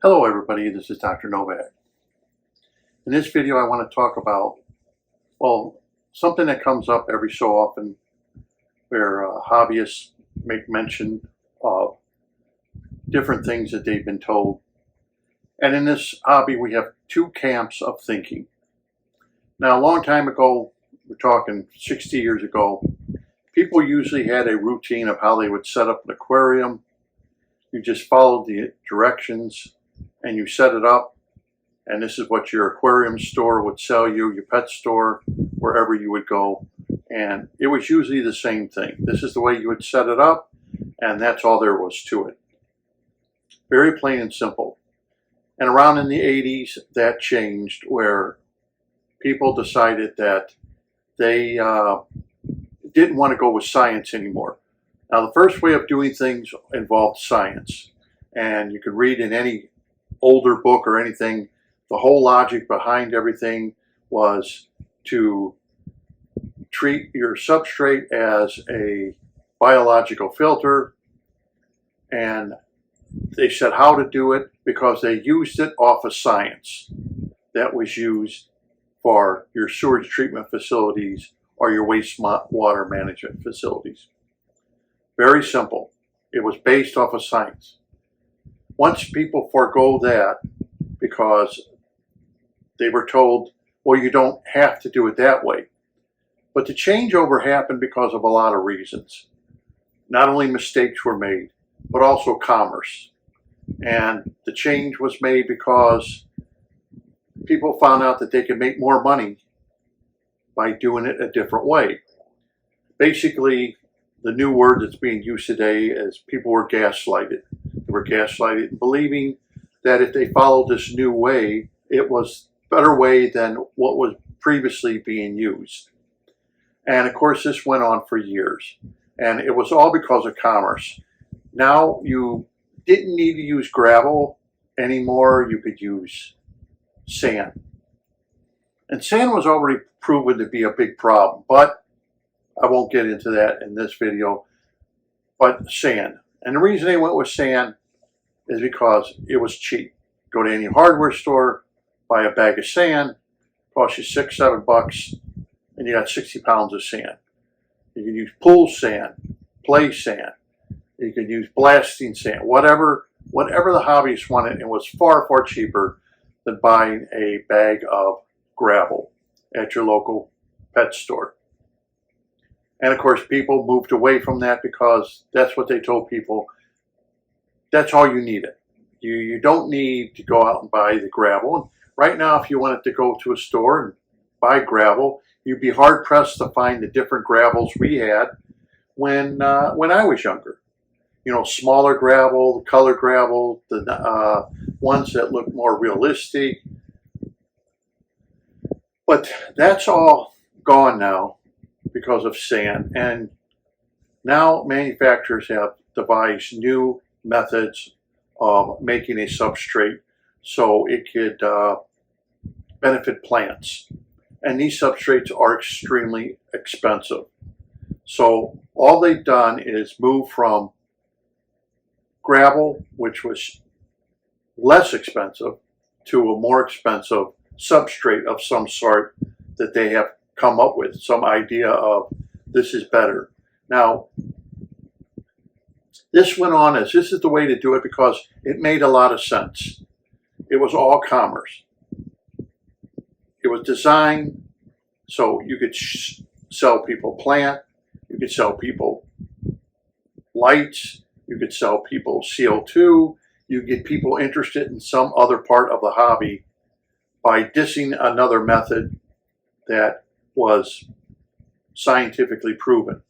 Hello everybody, this is Dr. Novak. In this video I want to talk about, well, something that comes up every so often where hobbyists make mention of different things that they've been told. And in this hobby we have two camps of thinking. Now a long time ago, we're talking 60 years ago, people usually had a routine of how they would set up an aquarium. You just followed the directions and you set it up, and this is what your aquarium store would sell you, your pet store, wherever you would go, and it was usually the same thing. This is the way you would set it up, and that's all there was to it. Very plain and simple. And around in the 80s, that changed, where people decided that they didn't want to go with science anymore. Now, the first way of doing things involved science, and you could read in any older book or anything, the whole logic behind everything was to treat your substrate as a biological filter, and they said how to do it because they used it off of science that was used for your sewage treatment facilities or your wastewater management facilities. Very simple. It was based off of science. Once people forego that because they were told, well, you don't have to do it that way. But the changeover happened because of a lot of reasons. Not only mistakes were made, but also commerce. And the change was made because people found out that they could make more money by doing it a different way. Basically, the new word that's being used today is people were gaslighted. They were gaslighted believing that if they followed this new way, it was a better way than what was previously being used. And of course, this went on for years. And it was all because of commerce. Now you didn't need to use gravel anymore. You could use sand. And sand was already proven to be a big problem, but I won't get into that in this video. But sand. And the reason they went with sand is because it was cheap. Go to any hardware store, buy a bag of sand, costs you $6, $7, and you got 60 pounds of sand. You can use pool sand, play sand. You can use blasting sand, whatever the hobbyist wanted. It was far, far cheaper than buying a bag of gravel at your local pet store. And of course, people moved away from that because that's what they told people. That's all you needed. You don't need to go out and buy the gravel. And right now, if you wanted to go to a store and buy gravel, you'd be hard pressed to find the different gravels we had when I was younger. You know, smaller gravel, the color gravel, the ones that look more realistic. But that's all gone now because of sand. And now manufacturers have devised new methods of making a substrate so it could benefit plants. And these substrates are extremely expensive. So all they've done is move from gravel, which was less expensive, to a more expensive substrate of some sort that they have come up with, some idea of this is better. Now, this went on as this is the way to do it because it made a lot of sense. It was all commerce. It was designed so you could sell people plant, you could sell people lights, you could sell people CO2, you get people interested in some other part of the hobby by dissing another method that was scientifically proven.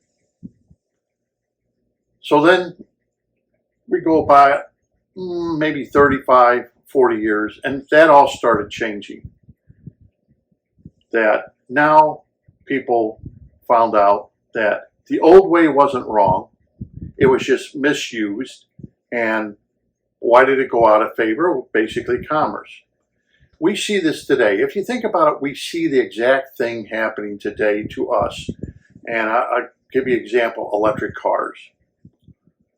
So then we go by maybe 35, 40 years, and that all started changing. That now people found out that the old way wasn't wrong, it was just misused. And why did it go out of favor? Well, basically commerce. We see this today. If you think about it, we see the exact thing happening today to us. And I'll give you an example, electric cars.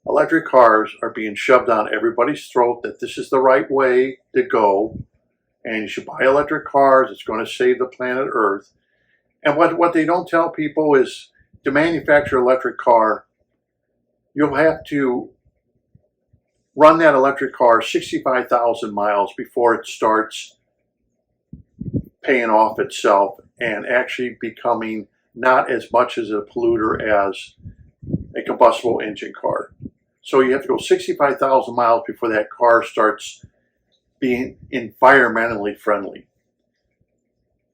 electric cars are being shoved down everybody's throat that this is the right way to go, and you should buy electric cars. It's going to save the planet Earth. And what they don't tell people is to manufacture an electric car, you'll have to run that electric car 65,000 miles before it starts paying off itself and actually becoming not as much as a polluter as a combustible engine car. So you have to go 65,000 miles before that car starts being environmentally friendly.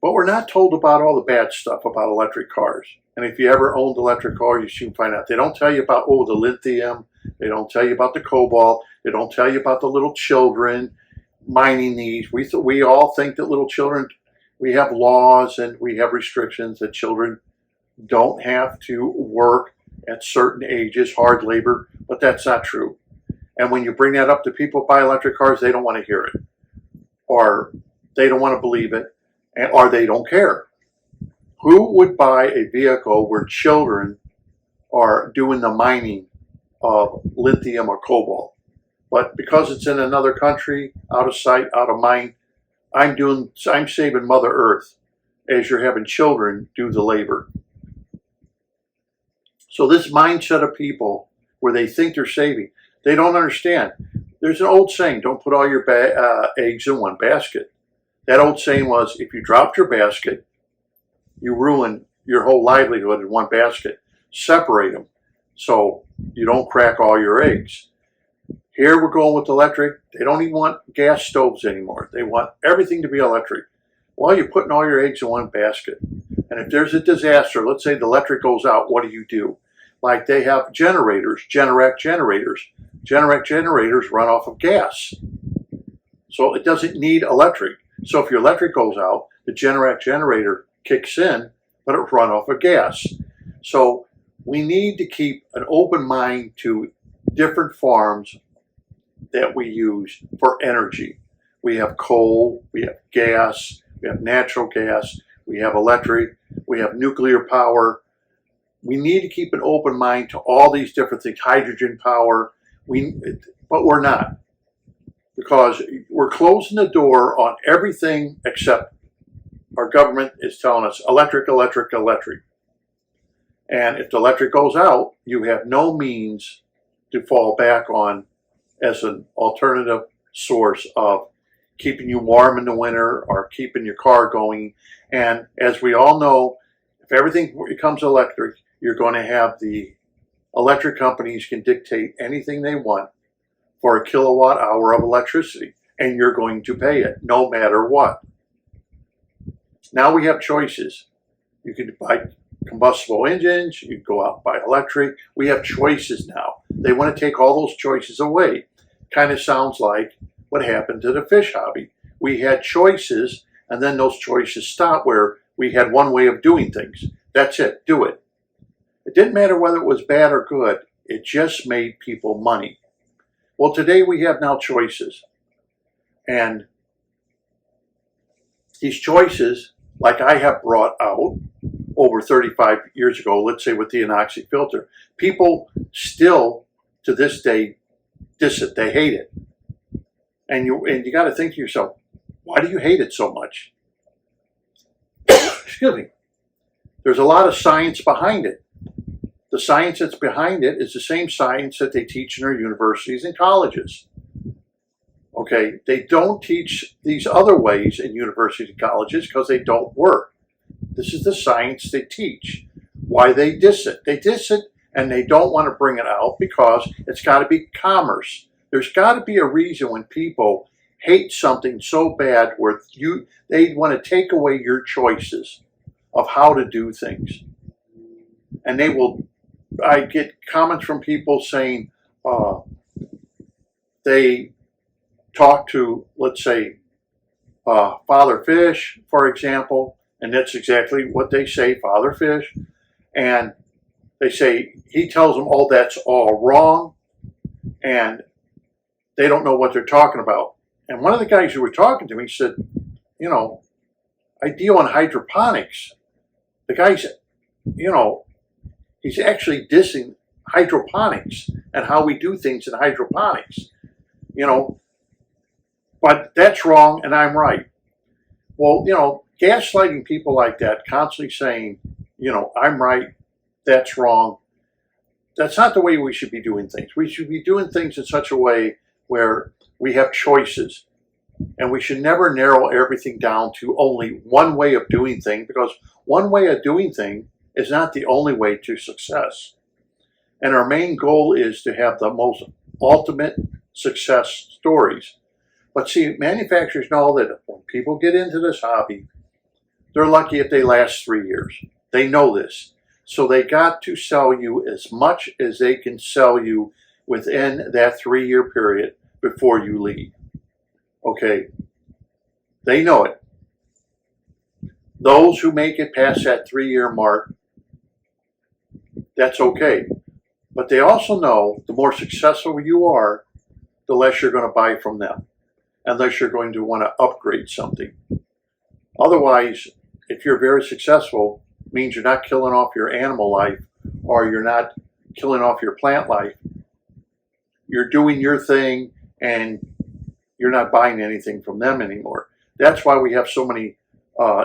But we're not told about all the bad stuff about electric cars. And if you ever owned an electric car, you should find out. They don't tell you about, the lithium. They don't tell you about the cobalt. They don't tell you about the little children mining these. We all think that little children, we have laws and we have restrictions that children don't have to work at certain ages, hard labor, but that's not true. And when you bring that up to people who buy electric cars, they don't want to hear it, or they don't want to believe it, or they don't care. Who would buy a vehicle where children are doing the mining of lithium or cobalt? But because it's in another country, out of sight, out of mind, I'm saving Mother Earth as you're having children do the labor. So this mindset of people where they think they're saving, they don't understand. There's an old saying, don't put all your eggs in one basket. That old saying was, if you dropped your basket, you ruin your whole livelihood in one basket. Separate them so you don't crack all your eggs. Here we're going with electric. They don't even want gas stoves anymore. They want everything to be electric. Well, you're putting all your eggs in one basket. And if there's a disaster, let's say the electric goes out, what do? Like they have generators, Generac generators. Generac generators run off of gas. So it doesn't need electric. So if your electric goes out, the Generac generator kicks in, but it run off of gas. So we need to keep an open mind to different forms that we use for energy. We have coal, we have gas, we have natural gas, we have electric, we have nuclear power. We need to keep an open mind to all these different things, hydrogen power, but we're not. Because we're closing the door on everything except our government is telling us electric, electric, electric. And if the electric goes out, you have no means to fall back on as an alternative source of keeping you warm in the winter or keeping your car going. And as we all know, if everything becomes electric, you're going to have the electric companies can dictate anything they want for a kilowatt hour of electricity, and you're going to pay it no matter what. Now we have choices. You can buy combustible engines, you can go out and buy electric. We have choices now. They want to take all those choices away. Kind of sounds like what happened to the fish hobby. We had choices, and then those choices stopped where we had one way of doing things. That's it, do it. It didn't matter whether it was bad or good, it just made people money. Well, today we have now choices. And these choices, like I have brought out over 35 years ago, let's say with the anoxic filter, people still to this day diss it, they hate it. And you got to think to yourself, why do you hate it so much? Excuse me. There's a lot of science behind it. The science that's behind it is the same science that they teach in our universities and colleges. Okay, they don't teach these other ways in universities and colleges because they don't work. This is the science they teach. Why they diss it. They diss it and they don't want to bring it out because it's got to be commerce. There's got to be a reason when people hate something so bad where they want to take away your choices of how to do things. And I get comments from people saying they talk to, let's say, Father Fish, for example, and that's exactly what they say, Father Fish, and they say he tells them, oh, that's all wrong, and they don't know what they're talking about. And one of the guys who were talking to me said, you know, I deal in hydroponics. The guy's, you know, he's actually dissing hydroponics and how we do things in hydroponics, you know, but that's wrong and I'm right. Well, you know, gaslighting people like that, constantly saying, you know, I'm right, that's wrong. That's not the way we should be doing things. We should be doing things in such a way where we have choices. And we should never narrow everything down to only one way of doing things, because one way of doing things is not the only way to success. And our main goal is to have the most ultimate success stories. But see, manufacturers know that when people get into this hobby, they're lucky if they last 3 years. They know this. So they got to sell you as much as they can sell you within that 3-year period before you leave. Okay, they know it. Those who make it past that 3-year mark, that's okay. But they also know the more successful you are, the less you're going to buy from them, unless you're going to want to upgrade something. Otherwise, if you're very successful, it means you're not killing off your animal life, or you're not killing off your plant life. You're doing your thing and you're not buying anything from them anymore. That's why we have so many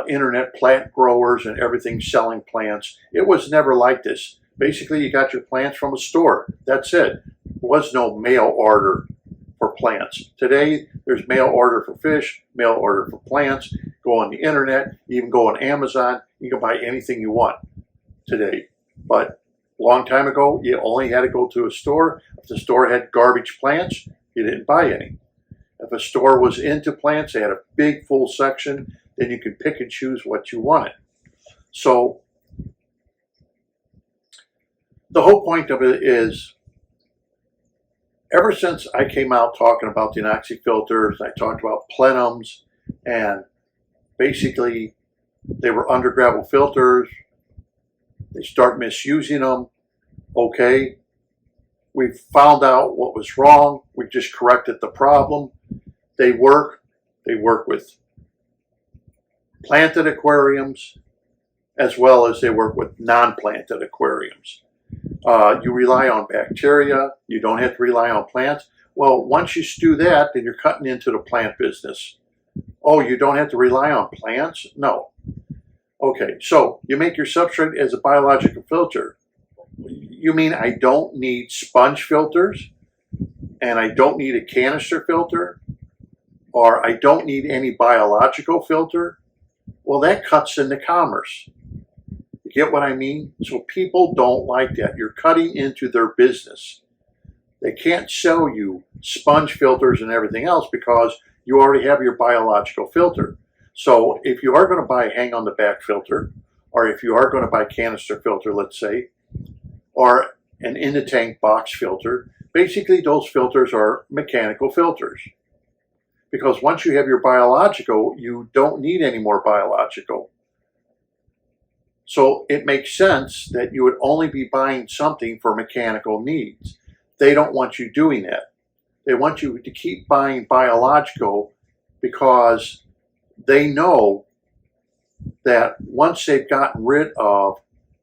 internet plant growers and everything selling plants. It was never like this. Basically, you got your plants from a store. That's it. There was no mail order for plants. Today, there's mail order for fish, mail order for plants. Go on the internet, you can go on Amazon. You can buy anything you want today. But a long time ago, you only had to go to a store. If the store had garbage plants, you didn't buy any. If a store was into plants, they had a big full section, then you could pick and choose what you wanted. So the whole point of it is, ever since I came out talking about the anoxic filters, I talked about plenums, and basically they were under gravel filters. They start misusing them. Okay, we found out what was wrong. We just corrected the problem. They work. They work with planted aquariums as well as they work with non-planted aquariums. You rely on bacteria. You don't have to rely on plants. Well, once you do that, then you're cutting into the plant business. Oh, you don't have to rely on plants? No. Okay, so you make your substrate as a biological filter. You mean I don't need sponge filters, and I don't need a canister filter, or I don't need any biological filter? Well, that cuts into commerce. You get what I mean? So people don't like that. You're cutting into their business. They can't sell you sponge filters and everything else because you already have your biological filter. So if you are going to buy a hang on the back filter, or if you are going to buy canister filter, let's say, or an in the tank box filter, basically those filters are mechanical filters. Because once you have your biological, you don't need any more biological. So it makes sense that you would only be buying something for mechanical needs. They don't want you doing that. They want you to keep buying biological because they know that once they've gotten rid of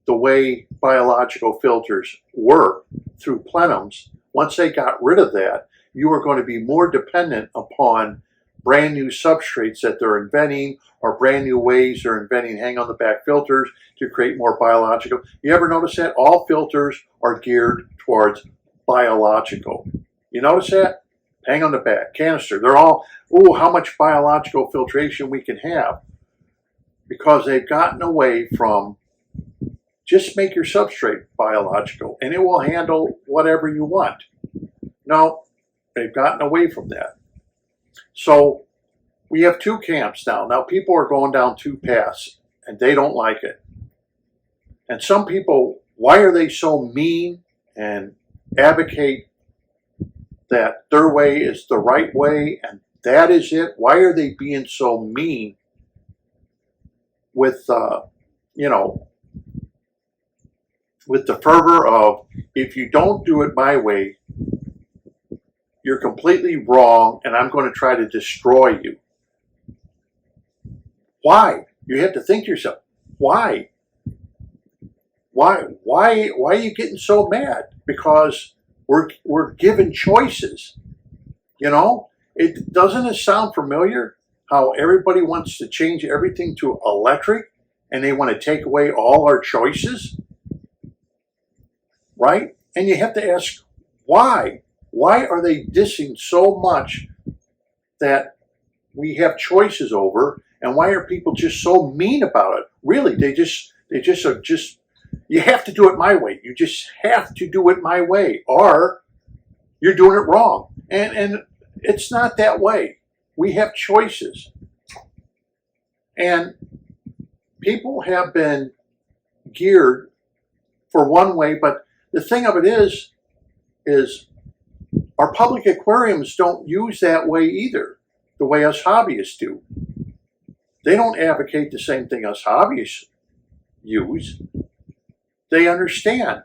the way biological filters work through plenums, once they got rid of that, you are going to be more dependent upon brand new substrates that they're inventing, or brand new ways they're inventing hang on the back filters to create more biological. You ever notice that? All filters are geared towards biological. You notice that? Hang on the back, canister. They're all, ooh, how much biological filtration we can have. Because they've gotten away from just make your substrate biological and it will handle whatever you want. No, they've gotten away from that. So we have two camps now. Now people are going down two paths and they don't like it. And some people, why are they so mean and advocate that their way is the right way and that is it? Why are they being so mean with, with the fervor of, if you don't do it my way, you're completely wrong and I'm going to try to destroy you? Why? You have to think to yourself, why? Why are you getting so mad? because we're given choices. You know, doesn't it sound familiar how everybody wants to change everything to electric and they want to take away all our choices, right? And you have to ask why. Why are they dissing so much that we have choices over, and why are people just so mean about it? Really, they just are just, you have to do it my way. You just have to do it my way, or you're doing it wrong. And it's not that way. We have choices. And people have been geared for one way, but the thing of it is our public aquariums don't use that way either, the way us hobbyists do. They don't advocate the same thing us hobbyists use. They understand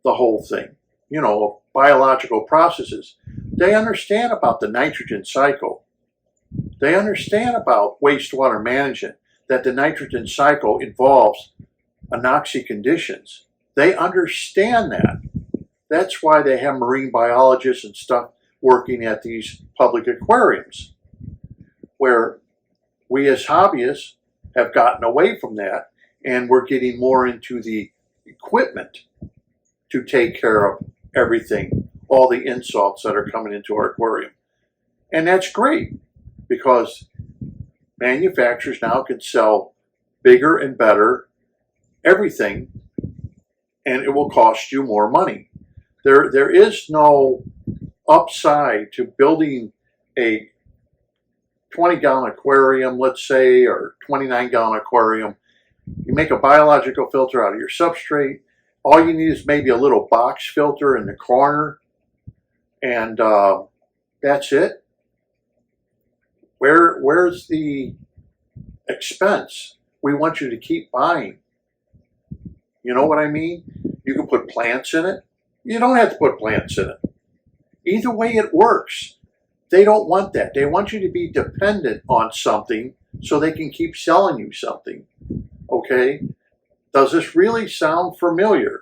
the whole thing, you know, of biological processes. They understand about the nitrogen cycle. They understand about wastewater management, that the nitrogen cycle involves anoxic conditions. They understand that. That's why they have marine biologists and stuff working at these public aquariums, where we as hobbyists have gotten away from that, and we're getting more into the equipment to take care of everything, all the insults that are coming into our aquarium. And that's great, because manufacturers now can sell bigger and better everything, and it will cost you more money. There is no upside to building a 20-gallon aquarium, let's say, or 29-gallon aquarium. You make a biological filter out of your substrate. All you need is maybe a little box filter in the corner, and that's it. Where's the expense? We want you to keep buying. You know what I mean? You can put plants in it. You don't have to put plants in it. Either way it works. They don't want that. They want you to be dependent on something so they can keep selling you something. Okay? Does this really sound familiar?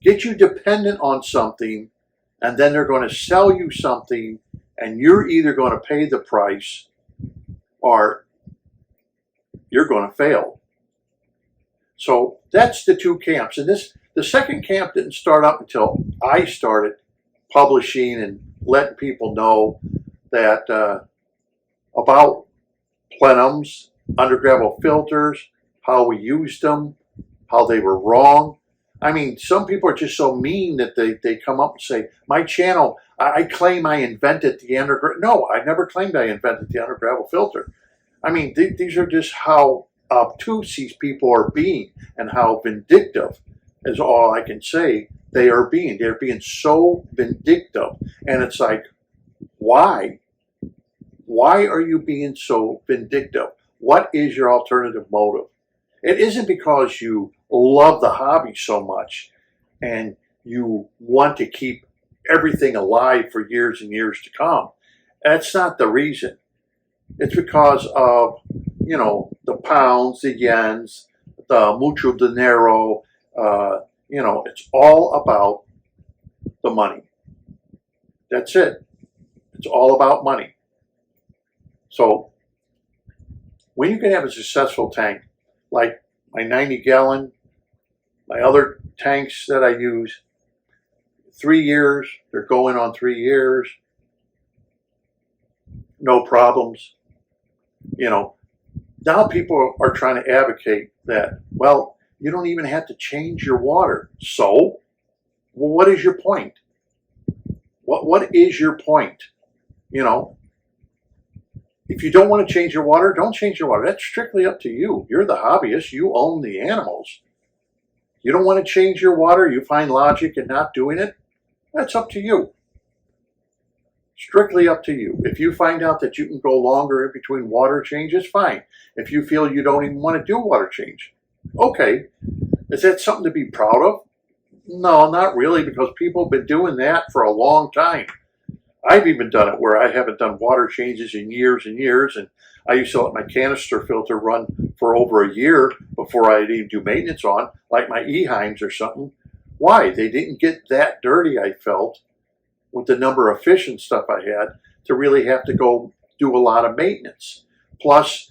Get you dependent on something, and then they're going to sell you something, and you're either going to pay the price or you're going to fail. So that's the two camps. And the second camp didn't start up until I started publishing and letting people know that about plenums, undergravel filters, how we used them, how they were wrong. I mean, some people are just so mean that they come up and say, my channel, I claim I invented the undergravel. No, I never claimed I invented the undergravel filter. I mean, these are just how obtuse these people are being, and how vindictive is all I can say they are being. They're being so vindictive. And it's like, why? Why are you being so vindictive? What is your alternative motive? It isn't because you love the hobby so much and you want to keep everything alive for years and years to come. That's not the reason. It's because of, you know, the pounds, the yens, the mucho dinero. You know, it's all about the money. That's it. It's all about money. So when you can have a successful tank, like my 90-gallon, my other tanks that I use, 3 years, they're going on 3 years, no problems. You know, now people are trying to advocate that, well, you don't even have to change your water. So, well, what is your point? What is your point? You know, if you don't want to change your water, don't change your water. That's strictly up to you. You're the hobbyist. You own the animals. You don't want to change your water. You find logic in not doing it. That's up to you. Strictly up to you. If you find out that you can go longer in between water changes, fine. If you feel you don't even want to do water change, okay. Is that something to be proud of? No, not really, because people have been doing that for a long time. I've even done it where I haven't done water changes in years and years, and I used to let my canister filter run for over a year before I'd even do maintenance on, like my Eheims or something. Why? They didn't get that dirty, I felt, with the number of fish and stuff I had, to really have to go do a lot of maintenance. Plus,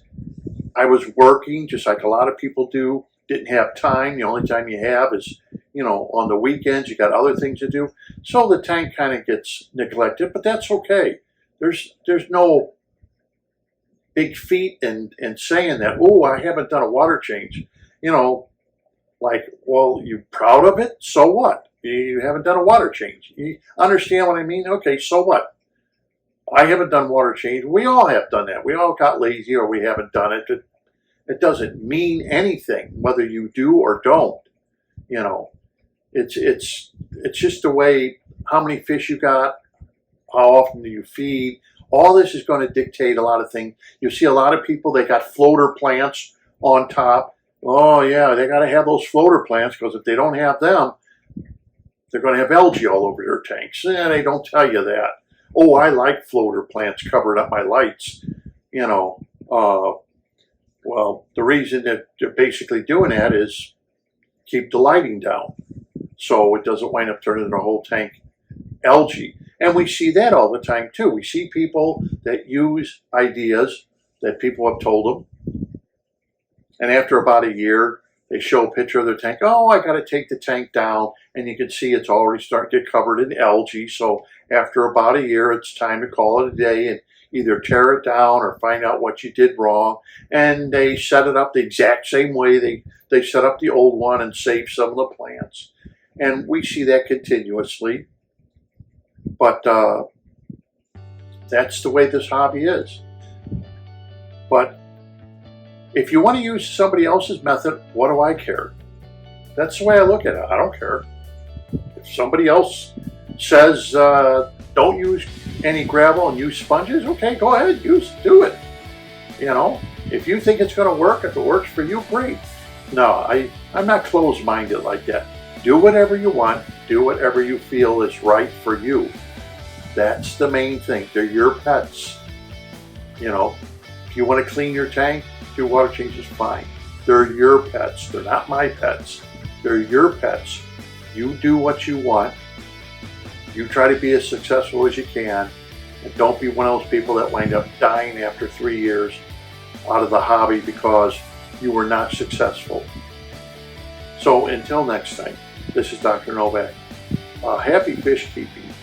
I was working just like a lot of people do, didn't have time. The only time you have is, on the weekends, you got other things to do. So the tank kind of gets neglected, but that's okay. There's no big feat in saying that, oh, I haven't done a water change. Like, well, you proud of it? So what? You haven't done a water change. You understand what I mean? Okay, so what? I haven't done water change. We all have done that. We all got lazy or we haven't done it. It doesn't mean anything whether you do or don't. It's just the way, how many fish you got, how often do you feed. All this is going to dictate a lot of things. You see a lot of people, they got floater plants on top. Oh yeah, they got to have those floater plants because if they don't have them, they're going to have algae all over their tanks. And they don't tell you that. Oh, I like floater plants covering up my lights. Well, the reason that they're basically doing that is keep the lighting down so it doesn't wind up turning the whole tank algae. And we see that all the time too. We see people that use ideas that people have told them, and after about a year, they show a picture of their tank. Oh, I got to take the tank down, and you can see it's already starting to get covered in algae. So after about a year, it's time to call it a day and either tear it down or find out what you did wrong. And they set it up the exact same way they set up the old one and save some of the plants. And we see that continuously. But that's the way this hobby is. But if you want to use somebody else's method, what do I care? That's the way I look at it. I don't care. If somebody else says don't use any gravel and use sponges, okay, go ahead, do it. If you think it's going to work, if it works for you, great. No, I'm not closed-minded like that. Do whatever you want. Do whatever you feel is right for you. That's the main thing. They're your pets. If you want to clean your tank, do water changes, fine. They're your pets. They're not my pets. They're your pets. You do what you want. You try to be as successful as you can. And don't be one of those people that wind up dying after 3 years out of the hobby because you were not successful. So until next time, this is Dr. Novak. Happy fish keeping.